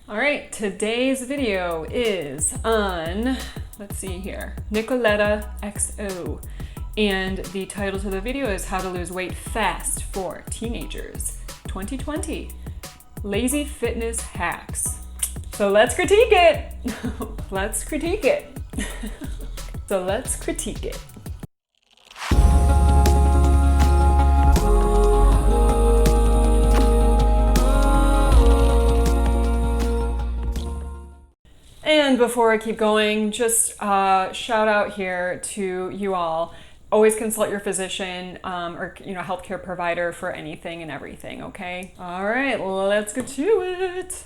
All right, today's video is on, let's see here, Nicoletta XO. And the title to the video is How to Lose Weight Fast for Teenagers 2020. Lazy fitness hacks. So let's critique it. Let's critique it. So let's critique it. And before I keep going, just shout out here to you all. Always consult your physician or healthcare provider for anything and everything, okay? All right, let's get to it.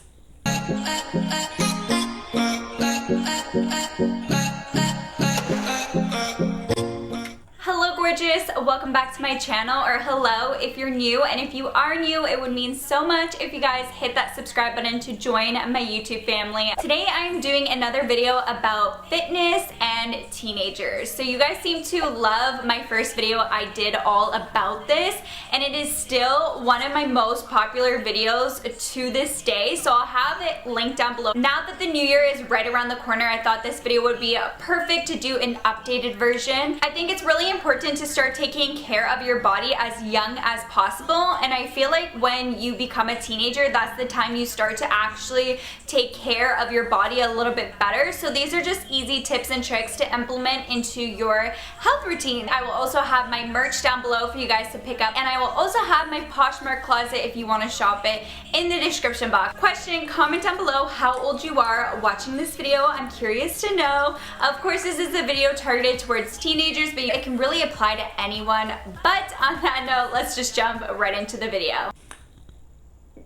Hello gorgeous, welcome back to my channel, or hello if you're new, and if you are new it would mean so much if you guys hit that subscribe button to join my YouTube family. Today I am doing another video about fitness and teenagers. So you guys seem to love my first video I did all about this, and it is still one of my most popular videos to this day, so I'll have it linked down below. Now that the new year is right around the corner, I thought this video would be perfect to do an updated version. I think it's really important to start taking care of your body as young as possible, and I feel like when you become a teenager, that's the time you start to actually take care of your body a little bit better. So these are just easy tips and tricks to implement into your health routine. I will also have my merch down below for you guys to pick up, and I will also have my Poshmark closet if you want to shop it in the description box. Question, comment down below how old you are watching this video. I'm curious to know. Of course, this is a video targeted towards teenagers, but it can really apply to anyone. But on that note, let's just jump right into the video.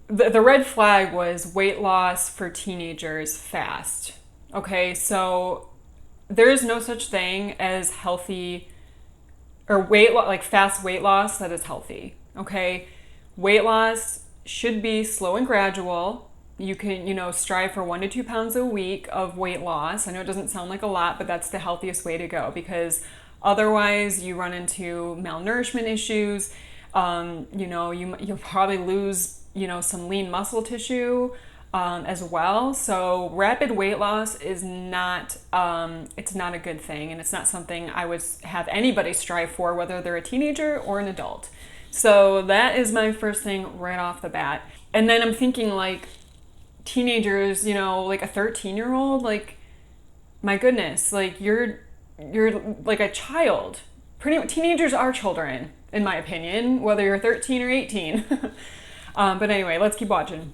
The red flag was weight loss for teenagers fast. Okay, so there's no such thing as healthy or fast weight loss that is healthy. Okay, weight loss should be slow and gradual. You can, strive for 1 to 2 pounds a week of weight loss. I know it doesn't sound like a lot, but that's the healthiest way to go, because otherwise you run into malnourishment issues. You'll probably lose, some lean muscle tissue as well. So rapid weight loss is not, it's not a good thing, and it's not something I would have anybody strive for, whether they're a teenager or an adult. So that is my first thing right off the bat. And then I'm thinking, like, teenagers, like a 13-year-old, like, my goodness, like you're like a child. Pretty much, teenagers are children, in my opinion, whether you're 13 or 18. But anyway, let's keep watching.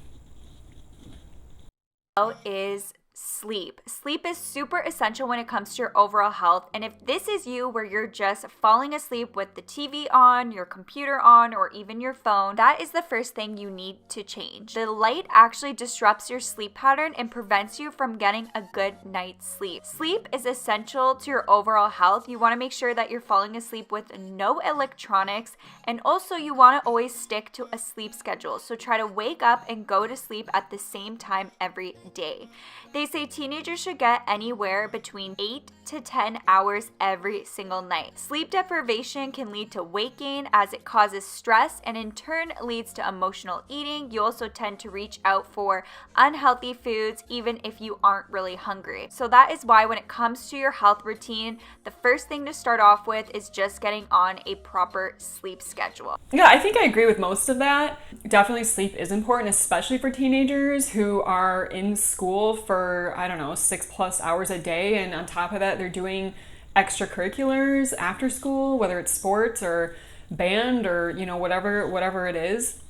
Is sleep. Sleep is super essential when it comes to your overall health, and if this is you where you're just falling asleep with the TV on, your computer on, or even your phone, that is the first thing you need to change. The light actually disrupts your sleep pattern and prevents you from getting a good night's sleep. Sleep is essential to your overall health. You want to make sure that you're falling asleep with no electronics, and also you want to always stick to a sleep schedule. So try to wake up and go to sleep at the same time every day. They say teenagers should get anywhere between 8 to 10 hours every single night. Sleep deprivation can lead to weight gain as it causes stress, and in turn leads to emotional eating. You also tend to reach out for unhealthy foods even if you aren't really hungry. So that is why when it comes to your health routine, the first thing to start off with is just getting on a proper sleep schedule. Yeah, I think I agree with most of that. Definitely sleep is important, especially for teenagers who are in school for, 6+ hours a day, and on top of that they're doing extracurriculars after school, whether it's sports or band or whatever it is.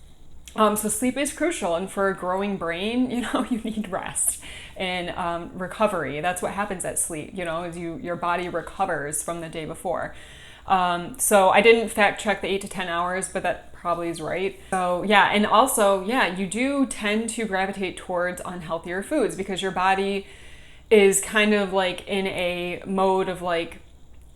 So sleep is crucial, and for a growing brain, you need rest and recovery. That's what happens at sleep, is your body recovers from the day before. So I didn't fact check the 8 to 10 hours, but that probably is right. So yeah, and also, you do tend to gravitate towards unhealthier foods because your body is kind of like in a mode of I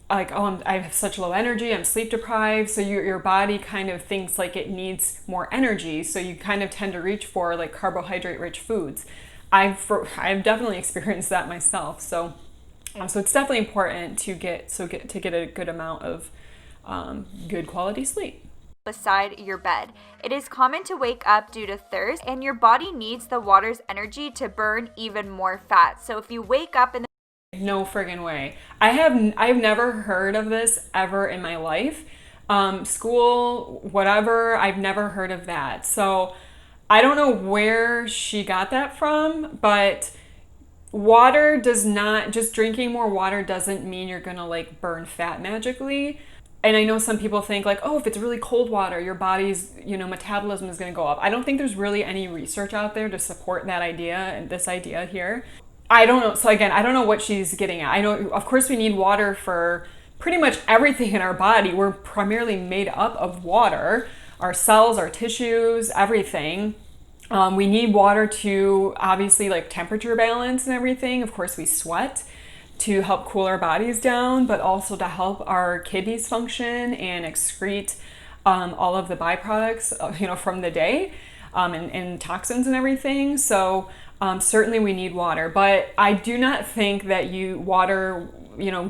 have such low energy, I'm sleep deprived. So your body kind of thinks like it needs more energy. So you kind of tend to reach for like carbohydrate rich foods. I've definitely experienced that myself. So it's definitely important to get a good amount of good quality sleep. beside your bed. It is common to wake up due to thirst, and your body needs the water's energy to burn even more fat. So if you wake up in the no friggin' way. I've never heard of this ever in my life. School, whatever, I've never heard of that. So I don't know where she got that from, but water does not, just drinking more water doesn't mean you're gonna like burn fat magically. And I know some people think like, oh, if it's really cold water, your body's, metabolism is gonna go up. I don't think there's really any research out there to support that idea and this idea here. I don't know. So again, I don't know what she's getting at. I know, of course, we need water for pretty much everything in our body. We're primarily made up of water, our cells, our tissues, everything. We need water to obviously like temperature balance and everything. Of course, we sweat to help cool our bodies down, but also to help our kidneys function and excrete all of the byproducts, from the day and toxins and everything. So certainly we need water, but I do not think that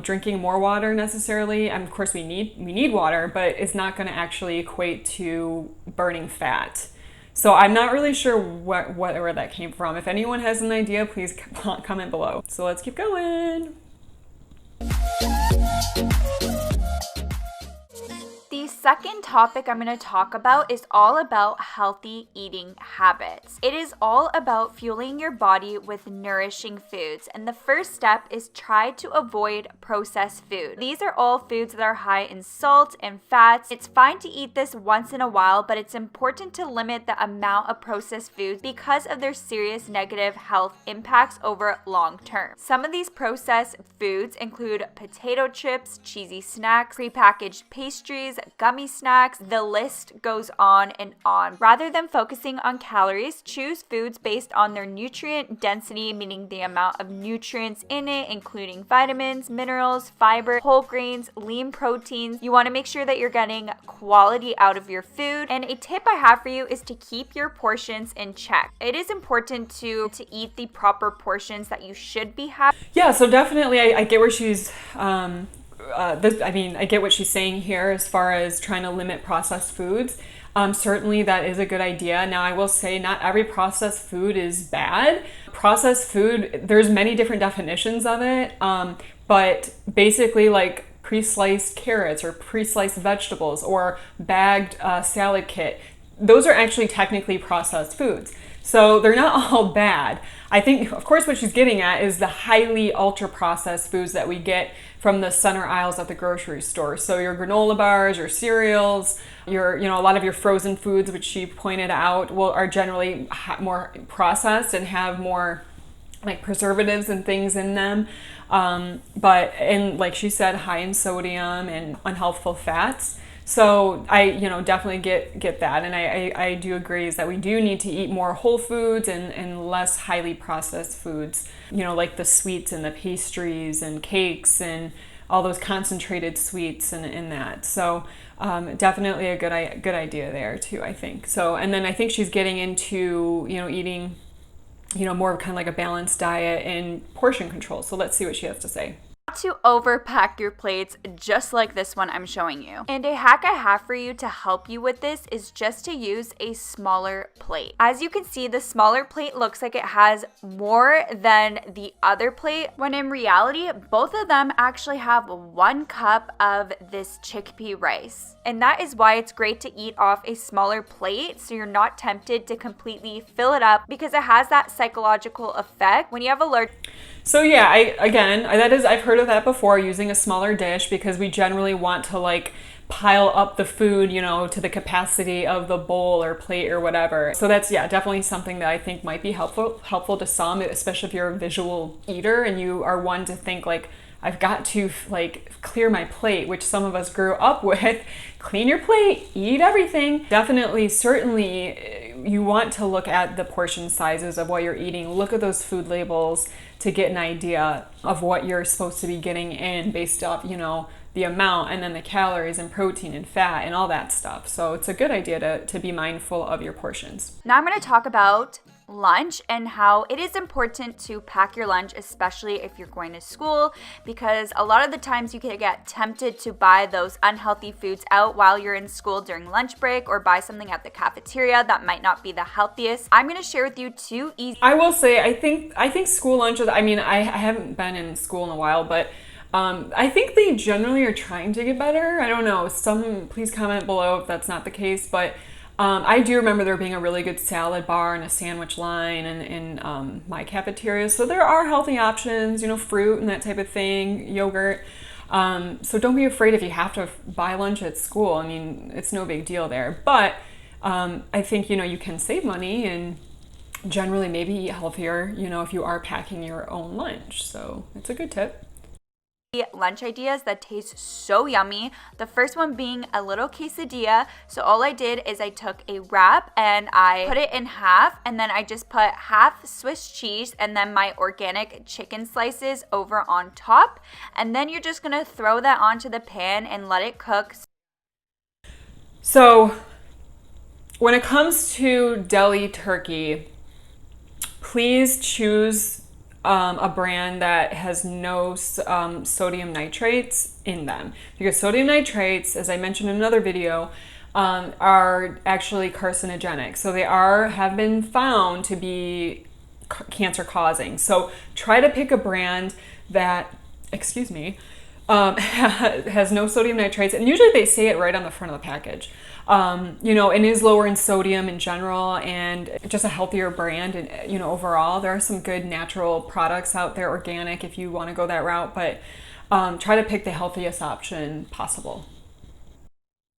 drinking more water necessarily. Of course, we need water, but it's not going to actually equate to burning fat. So I'm not really sure where that came from. If anyone has an idea, please comment below. So let's keep going. The second topic I'm going to talk about is all about healthy eating habits. It is all about fueling your body with nourishing foods, and the first step is try to avoid processed food. These are all foods that are high in salt and fats. It's fine to eat this once in a while, but it's important to limit the amount of processed foods because of their serious negative health impacts over long term. Some of these processed foods include potato chips, cheesy snacks, prepackaged pastries, gummy snacks, the list goes on and on. Rather than focusing on calories, choose foods based on their nutrient density, meaning the amount of nutrients in it, including vitamins, minerals, fiber, whole grains, lean proteins. You want to make sure that you're getting quality out of your food. And a tip I have for you is to keep your portions in check. It is important to eat the proper portions that you should be having. Yeah, so definitely I get where she's I get what she's saying here as far as trying to limit processed foods. Certainly that is a good idea. Now I will say not every processed food is bad. Processed food, there's many different definitions of it, but basically like pre-sliced carrots or pre-sliced vegetables or bagged salad kit, those are actually technically processed foods. So they're not all bad. I think, of course, what she's getting at is the highly ultra-processed foods that we get from the center aisles at the grocery store. So your granola bars, your cereals, a lot of your frozen foods, which she pointed out, are generally more processed and have more like preservatives and things in them. And like she said, high in sodium and unhealthful fats. So I, definitely get that. And I do agree is that we do need to eat more whole foods and less highly processed foods, like the sweets and the pastries and cakes and all those concentrated sweets and that. So definitely a good idea there too, I think. So, and then I think she's getting into, eating, more of kind of like a balanced diet and portion control. So let's see what she has to say. To overpack your plates just like this one I'm showing you. And a hack I have for you to help you with this is just to use a smaller plate. As you can see, the smaller plate looks like it has more than the other plate, when in reality, both of them actually have 1 cup of this chickpea rice. And that is why it's great to eat off a smaller plate so you're not tempted to completely fill it up, because it has that psychological effect when you have a large. So yeah, I've heard of that before, using a smaller dish, because we generally want to like pile up the food, to the capacity of the bowl or plate or whatever. So that's, definitely something that I think might be helpful to some, especially if you're a visual eater and you are one to think like, I've got to like clear my plate, which some of us grew up with. Clean your plate, eat everything. Definitely, certainly, you want to look at the portion sizes of what you're eating. Look at those food labels to get an idea of what you're supposed to be getting in based off, the amount, and then the calories and protein and fat and all that stuff. So it's a good idea to be mindful of your portions. Now I'm going to talk about lunch and how it is important to pack your lunch, especially if you're going to school, because a lot of the times you can get tempted to buy those unhealthy foods out while you're in school during lunch break, or buy something at the cafeteria that might not be the healthiest. I'm going to share with you 2 easy. I will say, I think school lunches, I mean, I haven't been in school in a while, but I think they generally are trying to get better. I don't know. Please comment below if that's not the case, but I do remember there being a really good salad bar and a sandwich line in my cafeteria. So there are healthy options, fruit and that type of thing, yogurt. So don't be afraid if you have to buy lunch at school. I mean, it's no big deal there. But I think, you can save money and generally maybe eat healthier, if you are packing your own lunch. So it's a good tip. Lunch ideas that taste so yummy. The first one being a little quesadilla. So all I did is I took a wrap and I put it in half, and then I just put half Swiss cheese and then my organic chicken slices over on top, and then you're just gonna throw that onto the pan and let it cook. So when it comes to deli turkey, please choose a brand that has no sodium nitrates in them, because sodium nitrates, as I mentioned in another video, are actually carcinogenic. So they have been found to be cancer causing. So try to pick a brand that, has no sodium nitrates, and usually they say it right on the front of the package. And is lower in sodium in general, and just a healthier brand. And, overall, there are some good natural products out there, organic, if you want to go that route, but try to pick the healthiest option possible.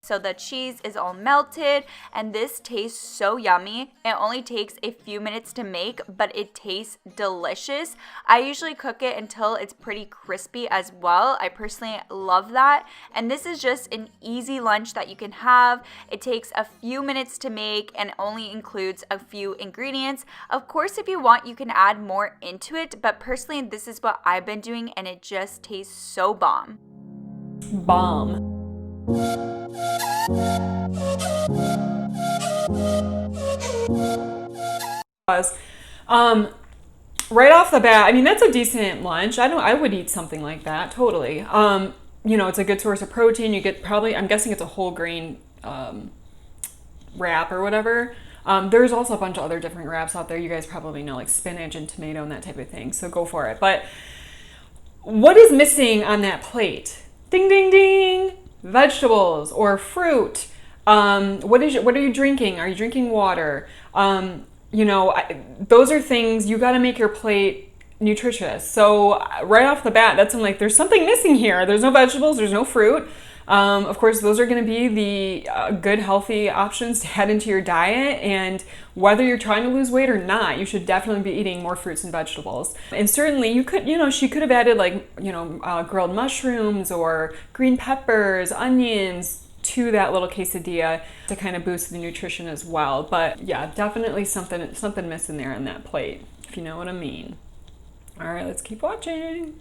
So the cheese is all melted, and this tastes so yummy. It only takes a few minutes to make, but it tastes delicious. I usually cook it until it's pretty crispy as well. I personally love that. And this is just an easy lunch that you can have. It takes a few minutes to make and only includes a few ingredients. Of course, if you want, you can add more into it, but personally, this is what I've been doing, and it just tastes so bomb. Bomb. Right off the bat, I mean, that's a decent lunch. I would eat something like that, totally. It's a good source of protein. You get I'm guessing it's a whole grain wrap or whatever. There's also a bunch of other different wraps out there. You guys probably know, like spinach and tomato and that type of thing. So go for it. But what is missing on that plate? Ding, ding, ding. Vegetables or fruit. What are you drinking? Are you drinking water? Those are things you got to make your plate nutritious. So right off the bat, that's when there's something missing here. There's no vegetables. There's no fruit. Of course, those are going to be the good, healthy options to add into your diet. And whether you're trying to lose weight or not, you should definitely be eating more fruits and vegetables. And certainly you could, she could have added grilled mushrooms or green peppers, onions to that little quesadilla to kind of boost the nutrition as well. But yeah, definitely something missing there on that plate, if you know what I mean. All right, let's keep watching.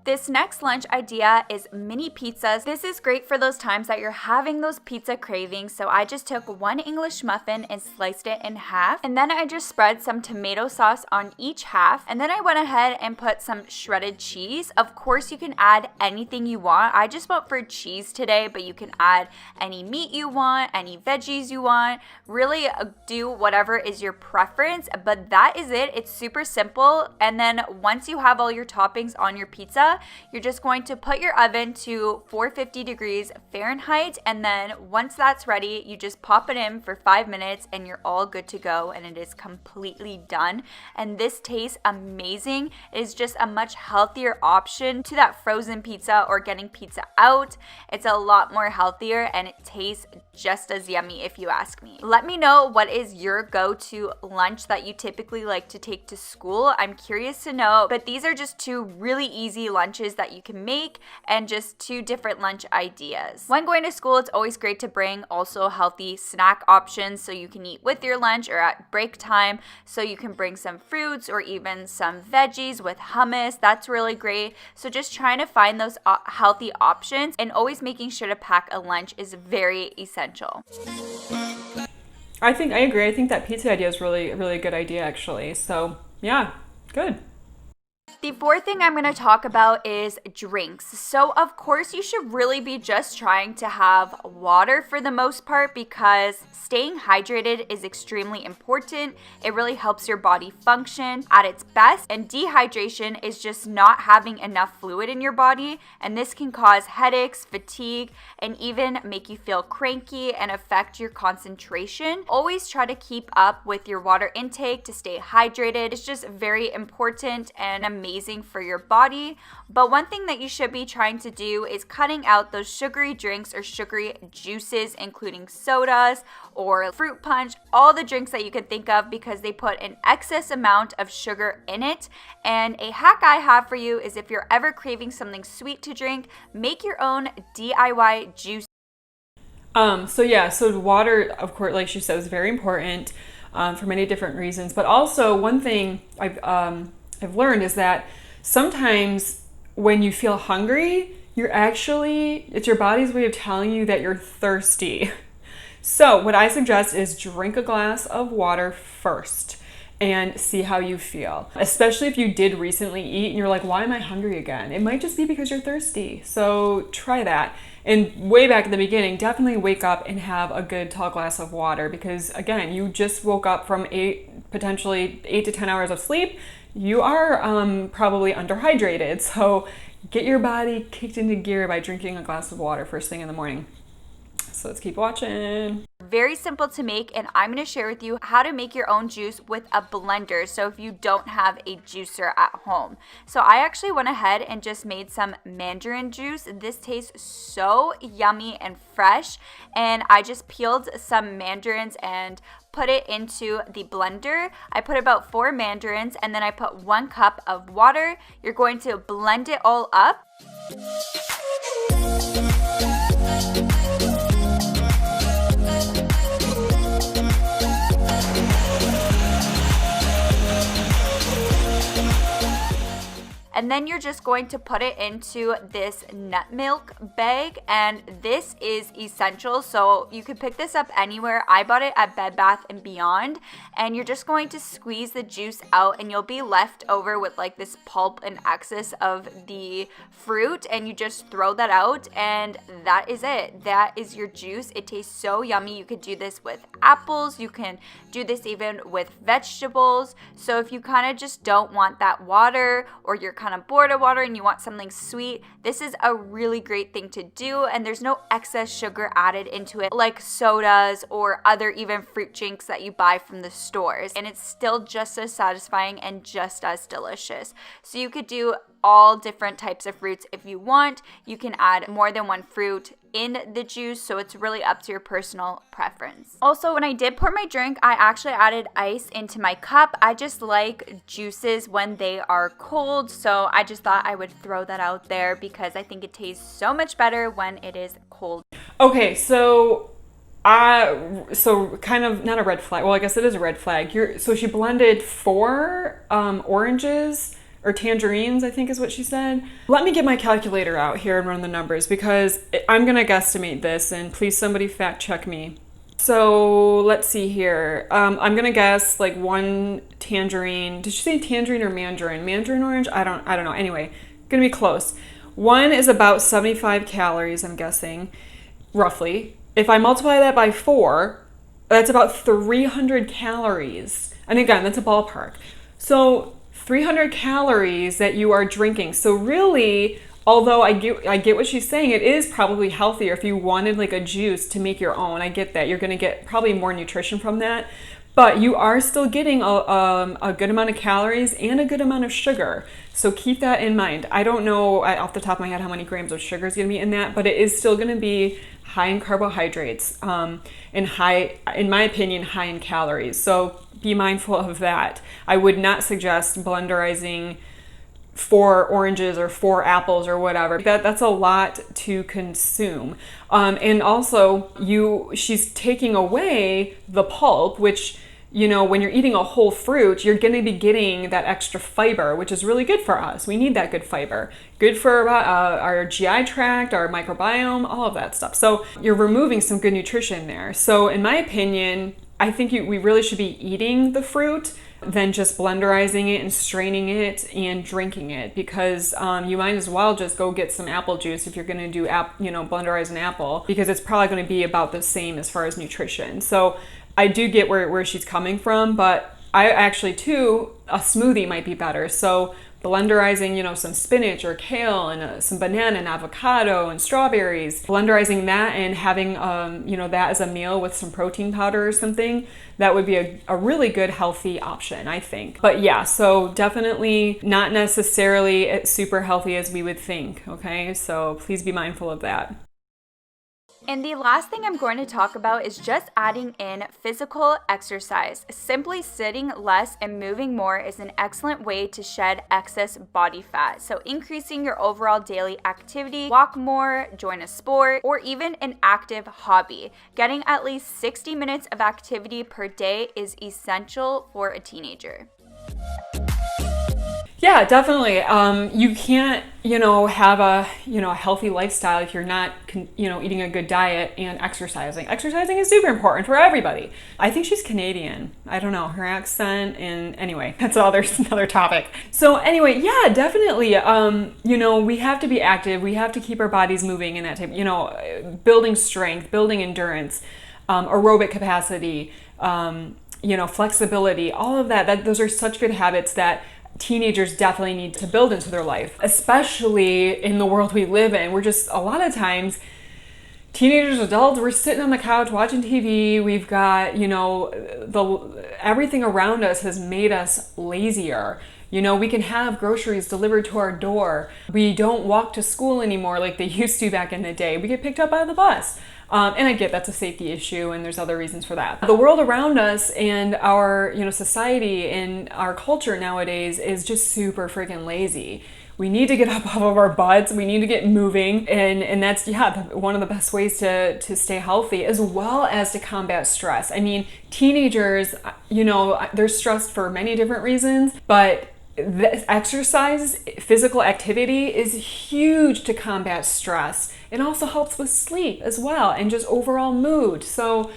This next lunch idea is mini pizzas. This is great for those times that you're having those pizza cravings. So I just took one English muffin and sliced it in half. And then I just spread some tomato sauce on each half. And then I went ahead and put some shredded cheese. Of course, you can add anything you want. I just went for cheese today, but you can add any meat you want, any veggies you want. Really do whatever is your preference. But that is it. It's super simple. And then once you have all your toppings on your pizza, you're just going to put your oven to 450 degrees Fahrenheit, and then once that's ready, you just pop it in for 5 minutes and you're all good to go, and it is completely done. And this tastes amazing. It is just a much healthier option to that frozen pizza or getting pizza out. It's a lot more healthier and it tastes just as yummy, if you ask me. Let me know what is your go-to lunch that you typically like to take to school. I'm curious to know, but these are just 2 really easy lunches that you can make and just 2 different lunch ideas. When going to school, it's always great to bring also healthy snack options so you can eat with your lunch or at break time. So you can bring some fruits or even some veggies with hummus. That's really great. So just trying to find those healthy options and always making sure to pack a lunch is very essential. I agree. I think that pizza idea is really, really a good idea, actually. So, yeah, good. The fourth thing I'm going to talk about is drinks. So, of course, you should really be just trying to have water for the most part because staying hydrated is extremely important. It really helps your body function at its best, and dehydration is just not having enough fluid in your body, and this can cause headaches, fatigue, and even make you feel cranky and affect your concentration. Always try to keep up with your water intake to stay hydrated. It's just very important and amazing for your body. But one thing that you should be trying to do is cutting out those sugary drinks or sugary juices, including sodas or fruit punch, all the drinks that you could think of, because they put an excess amount of sugar in it. And a hack I have for you is if you're ever craving something sweet to drink, make your own DIY juice. So water, of course, like she said, is very important for many different reasons. But also, one thing I've learned is that sometimes when you feel hungry, it's your body's way of telling you that you're thirsty. So what I suggest is drink a glass of water first and see how you feel. Especially if you did recently eat and you're like, why am I hungry again? It might just be because you're thirsty. So try that. And way back at the beginning, definitely wake up and have a good tall glass of water, because again, you just woke up from potentially 8 to 10 hours of sleep. You are probably underhydrated. So get your body kicked into gear by drinking a glass of water first thing in the morning. So let's keep watching. Very simple to make, and I'm going to share with you how to make your own juice with a blender, so if you don't have a juicer at home. So I actually went ahead and just made some mandarin juice. This tastes so yummy and fresh, and I just peeled some mandarins and put it into the blender. I put about 4 mandarins, and then I put 1 cup of water. You're going to blend it all up. And then you're just going to put it into this nut milk bag, and this is essential, so you can pick this up anywhere. I bought it at Bed Bath & Beyond, and you're just going to squeeze the juice out, and you'll be left over with like this pulp and excess of the fruit, and you just throw that out, and that is it. That is your juice. It tastes so yummy. You could do this with apples. You can do this even with vegetables. So if you kind of just don't want that water, or you're kind of bored of water and you want something sweet, this is a really great thing to do, and there's no excess sugar added into it like sodas or other even fruit drinks that you buy from the stores, and it's still just as satisfying and just as delicious. So you could do all different types of fruits if you want. You can add more than 1 fruit in the juice, so it's really up to your personal preference. Also, when I did pour my drink, I actually added ice into my cup. I just like juices when they are cold, so I just thought I would throw that out there because I think it tastes so much better when it is cold. Okay, so kind of not a red flag. Well, I guess it is a red flag. So she blended 4 oranges or tangerines, I think is what she said. Let me get my calculator out here and run the numbers, because I'm gonna guesstimate this, and please somebody fact check me. So let's see here. I'm gonna guess like 1 tangerine. Did she say tangerine or mandarin? Mandarin orange? I don't know. Anyway, gonna be close. 1 is about 75 calories, I'm guessing, roughly. If I multiply that by 4, that's about 300 calories. And again, that's a ballpark. So 300 calories that you are drinking. So really, although I get what she's saying, it is probably healthier if you wanted like a juice to make your own. I get that. You're going to get probably more nutrition from that, but you are still getting a good amount of calories and a good amount of sugar. So keep that in mind. I don't know off the top of my head how many grams of sugar is going to be in that, but it is still going to be high in carbohydrates and high, in my opinion, high in calories. So be mindful of that. I would not suggest blenderizing 4 oranges or 4 apples or whatever. That's a lot to consume. And also, she's taking away the pulp, which, you know, when you're eating a whole fruit, you're going to be getting that extra fiber, which is really good for us. We need that good fiber. Good for our GI tract, our microbiome, all of that stuff. So you're removing some good nutrition there. So in my opinion, I think we really should be eating the fruit than just blenderizing it and straining it and drinking it, because you might as well just go get some apple juice if you're going to do blenderize an apple, because it's probably going to be about the same as far as nutrition. So I do get where she's coming from, but I actually too, a smoothie might be better. So blenderizing, some spinach or kale and some banana and avocado and strawberries, blenderizing that and having, that as a meal with some protein powder or something, that would be a really good healthy option, I think. But yeah, so definitely not necessarily super healthy as we would think, okay? So please be mindful of that. And the last thing I'm going to talk about is just adding in physical exercise. Simply sitting less and moving more is an excellent way to shed excess body fat. So increasing your overall daily activity, walk more, join a sport, or even an active hobby. Getting at least 60 minutes of activity per day is essential for a teenager. Yeah, definitely. You can't, have a healthy lifestyle if you're not, eating a good diet and exercising. Exercising is super important for everybody. I think she's Canadian. I don't know, her accent, and anyway, that's another topic. So anyway, yeah, definitely. We have to be active. We have to keep our bodies moving in that type, building strength, building endurance, aerobic capacity, flexibility, all of that. Those are such good habits that teenagers definitely need to build into their life, especially in the world we live in. We're just, a lot of times, teenagers, adults, we're sitting on the couch watching TV. We've got, everything around us has made us lazier. We can have groceries delivered to our door. We don't walk to school anymore like they used to back in the day. We get picked up by the bus. And I get that's a safety issue, and there's other reasons for that. The world around us and our, society and our culture nowadays is just super freaking lazy. We need to get up off of our butts. We need to get moving. And that's, one of the best ways to stay healthy, as well as to combat stress. I mean, teenagers, they're stressed for many different reasons, but exercise, physical activity is huge to combat stress. It also helps with sleep as well, and just overall mood. So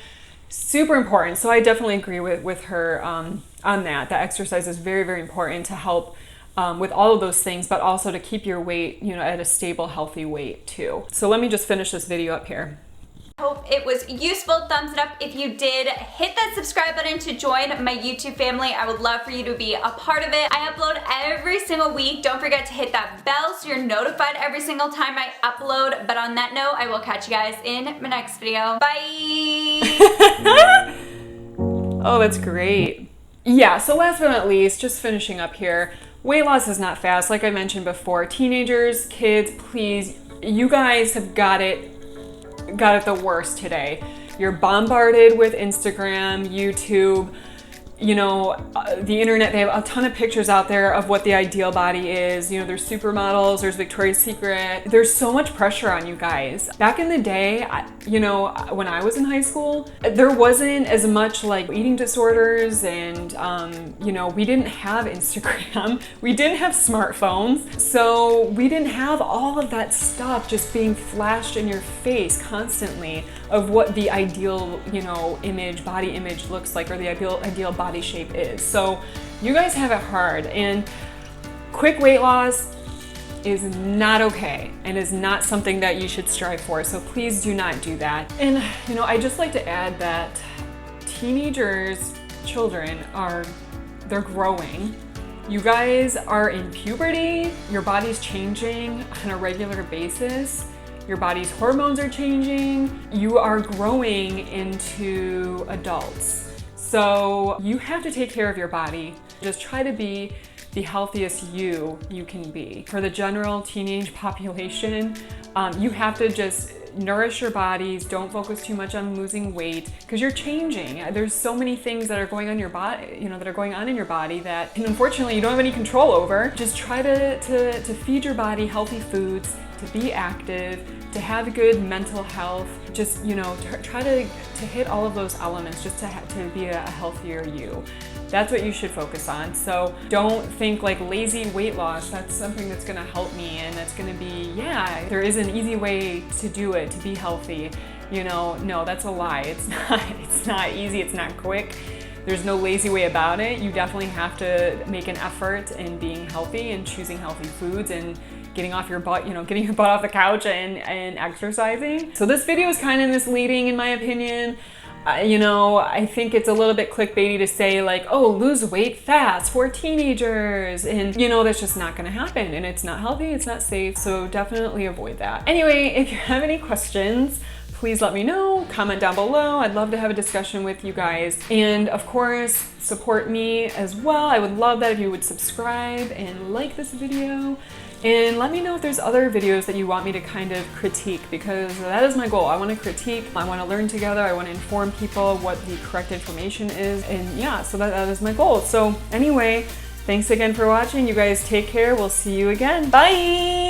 super important. So I definitely agree with her on that. That exercise is very, very important to help with all of those things, but also to keep your weight, at a stable, healthy weight too. So let me just finish this video up here. Hope it was useful. Thumbs it up if you did. Hit that subscribe button to join my YouTube family. I would love for you to be a part of it. I upload every single week. Don't forget to hit that bell so you're notified every single time I upload. But on that note, I will catch you guys in my next video. Bye! Oh, that's great. Yeah, so last but not least, just finishing up here, weight loss is not fast. Like I mentioned before, teenagers, kids, please, you guys have got it the worst today. You're bombarded with Instagram, YouTube, the internet. They have a ton of pictures out there of what the ideal body is. There's supermodels, there's Victoria's Secret. There's so much pressure on you guys. Back in the day, when I was in high school, there wasn't as much like eating disorders, and we didn't have Instagram. We didn't have smartphones. So we didn't have all of that stuff just being flashed in your face constantly of what the ideal, body image looks like, or the ideal body shape is. So you guys have it hard, and quick weight loss is not okay and is not something that you should strive for. So please do not do that. And I just like to add that children they're growing. You guys are in puberty. Your body's changing on a regular basis. Your body's hormones are changing. You are growing into adults. So you have to take care of your body. Just try to be the healthiest you can be. For the general teenage population, you have to just nourish your bodies. Don't focus too much on losing weight, because you're changing. There's so many things that are going on in your body, that are going on in your body that, and unfortunately, you don't have any control over. Just try to feed your body healthy foods, to be active, to have good mental health. Just try to hit all of those elements, just to be a healthier you. That's what you should focus on. So don't think like lazy weight loss, that's something that's gonna help me, and that's gonna be, there is an easy way to do it, to be healthy. you know, no, that's a lie. It's not easy, it's not quick. There's no lazy way about it. You definitely have to make an effort in being healthy and choosing healthy foods and getting off your butt, you know, getting your butt off the couch and exercising. So this video is kind of misleading in my opinion. You know, I think it's a little bit clickbaity to say like, oh, lose weight fast for teenagers. And you know, that's just not gonna happen, and it's not healthy, it's not safe. So definitely avoid that. Anyway, if you have any questions, please let me know, comment down below. I'd love to have a discussion with you guys. And of course, support me as well. I would love that if you would subscribe and like this video. And let me know if there's other videos that you want me to kind of critique, because that is my goal. I want to critique, I want to learn together, I want to inform people what the correct information is. And yeah, so that is my goal. So anyway, thanks again for watching. You guys take care. We'll see you again. Bye!